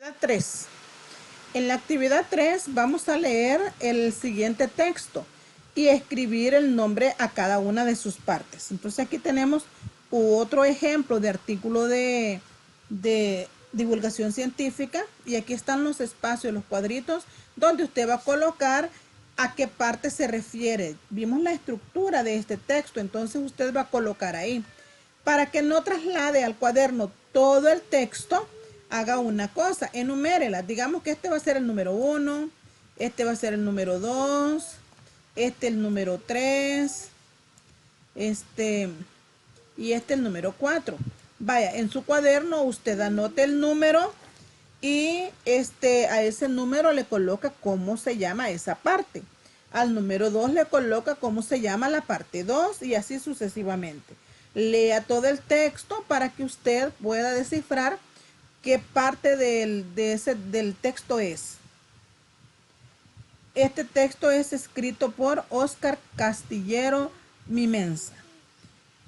Actividad 3. En la actividad 3 vamos a leer el siguiente texto y escribir el nombre a cada una de sus partes. Entonces aquí tenemos otro ejemplo de artículo de divulgación científica y aquí están los espacios, los cuadritos donde usted va a colocar a qué parte se refiere. Vimos la estructura de este texto, entonces usted va a colocar ahí. Para que no traslade al cuaderno todo el texto, haga una cosa, enumérela. Digamos que este va a ser el número 1, este va a ser el número 2, este el número 3, y este el número 4. Vaya, en su cuaderno usted anote el número y a ese número le coloca cómo se llama esa parte. Al número 2 le coloca cómo se llama la parte 2 y así sucesivamente. Lea todo el texto para que usted pueda descifrar qué parte del texto es. Este texto es escrito por Oscar Castillero Mimensa.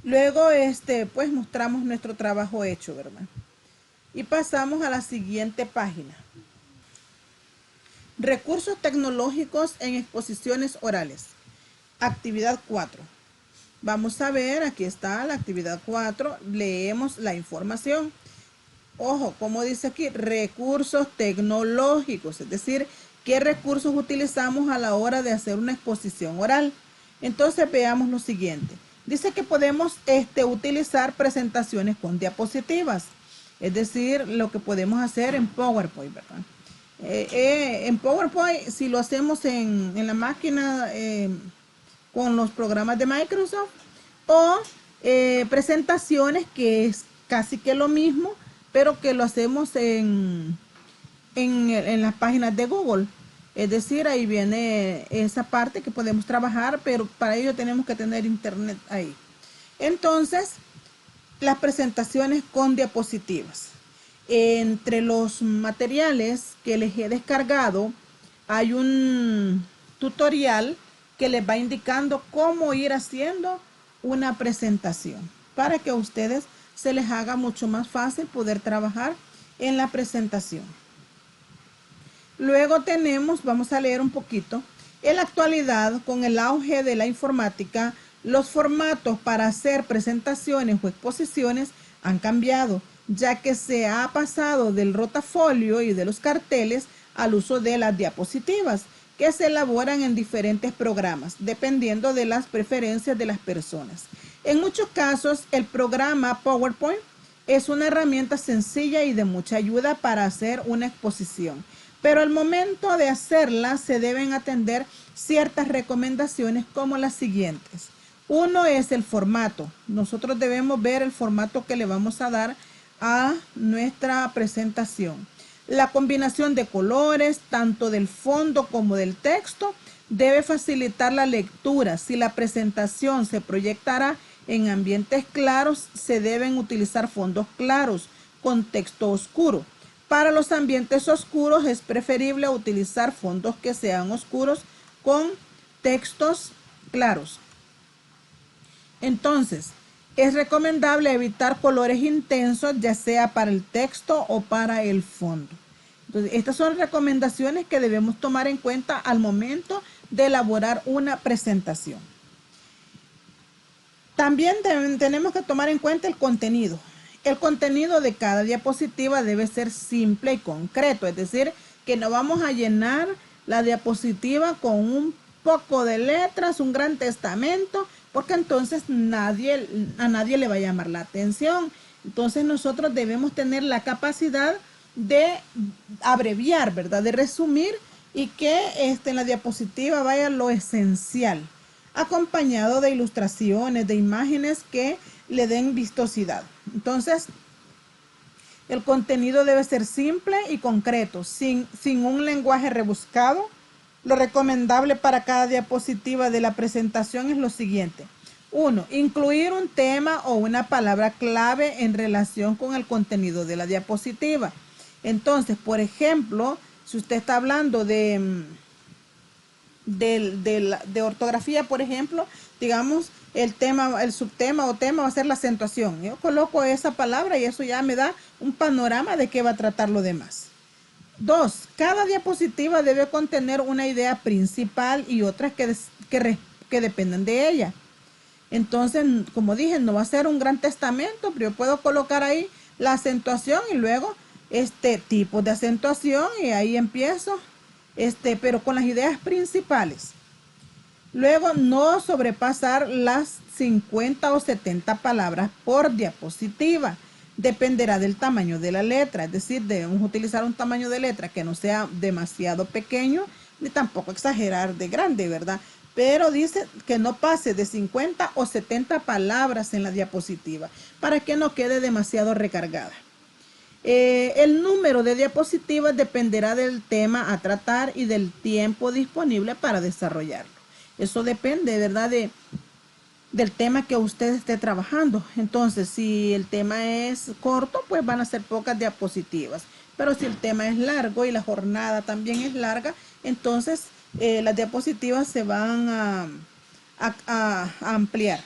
Luego, pues mostramos nuestro trabajo hecho, ¿verdad? Y pasamos a la siguiente página. Recursos tecnológicos en exposiciones orales. Actividad 4. Vamos a ver, aquí está la actividad 4. Leemos la información. Ojo, como dice aquí, recursos tecnológicos, es decir, qué recursos utilizamos a la hora de hacer una exposición oral. Entonces veamos lo siguiente. Dice que podemos utilizar presentaciones con diapositivas, es decir, lo que podemos hacer en PowerPoint, ¿verdad? En PowerPoint, si lo hacemos en la máquina con los programas de Microsoft, o presentaciones que es casi que lo mismo, pero que lo hacemos en las páginas de Google. Es decir, ahí viene esa parte que podemos trabajar, pero para ello tenemos que tener internet ahí. Entonces, las presentaciones con diapositivas. Entre los materiales que les he descargado, hay un tutorial que les va indicando cómo ir haciendo una presentación para que a ustedes se les haga mucho más fácil poder trabajar en la presentación. Luego tenemos, vamos a leer un poquito, en la actualidad, con el auge de la informática, los formatos para hacer presentaciones o exposiciones han cambiado, ya que se ha pasado del rotafolio y de los carteles al uso de las diapositivas, que se elaboran en diferentes programas, dependiendo de las preferencias de las personas. En muchos casos, el programa PowerPoint es una herramienta sencilla y de mucha ayuda para hacer una exposición, pero al momento de hacerla se deben atender ciertas recomendaciones como las siguientes. Uno es el formato. Nosotros debemos ver el formato que le vamos a dar a nuestra presentación. La combinación de colores, tanto del fondo como del texto, debe facilitar la lectura. Si la presentación se proyectará en ambientes claros, se deben utilizar fondos claros con texto oscuro. Para los ambientes oscuros es preferible utilizar fondos que sean oscuros con textos claros. Entonces, es recomendable evitar colores intensos, ya sea para el texto o para el fondo. Entonces, estas son recomendaciones que debemos tomar en cuenta al momento de elaborar una presentación. También tenemos que tomar en cuenta el contenido. El contenido de cada diapositiva debe ser simple y concreto, es decir, que no vamos a llenar la diapositiva con un poco de letras, un gran testamento, porque entonces a nadie le va a llamar la atención. Entonces nosotros debemos tener la capacidad de abreviar, ¿verdad? De resumir y que en la diapositiva vaya lo esencial, acompañado de ilustraciones, de imágenes que le den vistosidad. Entonces, el contenido debe ser simple y concreto, sin un lenguaje rebuscado. Lo recomendable para cada diapositiva de la presentación es lo siguiente. 1. Incluir un tema o una palabra clave en relación con el contenido de la diapositiva. Entonces, por ejemplo, si usted está hablando de ortografía, por ejemplo, digamos, el subtema o tema va a ser la acentuación. Yo coloco esa palabra y eso ya me da un panorama de qué va a tratar lo demás. 2. Cada diapositiva debe contener una idea principal y otras que dependen de ella. Entonces, como dije, no va a ser un gran testamento, pero yo puedo colocar ahí la acentuación y luego tipo de acentuación y ahí empiezo, pero con las ideas principales. Luego, no sobrepasar las 50 o 70 palabras por diapositiva. Dependerá del tamaño de la letra, es decir, debemos utilizar un tamaño de letra que no sea demasiado pequeño ni tampoco exagerar de grande, ¿verdad? Pero dice que no pase de 50 o 70 palabras en la diapositiva para que no quede demasiado recargada. El número de diapositivas dependerá del tema a tratar y del tiempo disponible para desarrollarlo. Eso depende, ¿verdad? Del tema que usted esté trabajando. Entonces, si el tema es corto, pues van a ser pocas diapositivas. Pero si el tema es largo y la jornada también es larga, entonces las diapositivas se van a ampliar.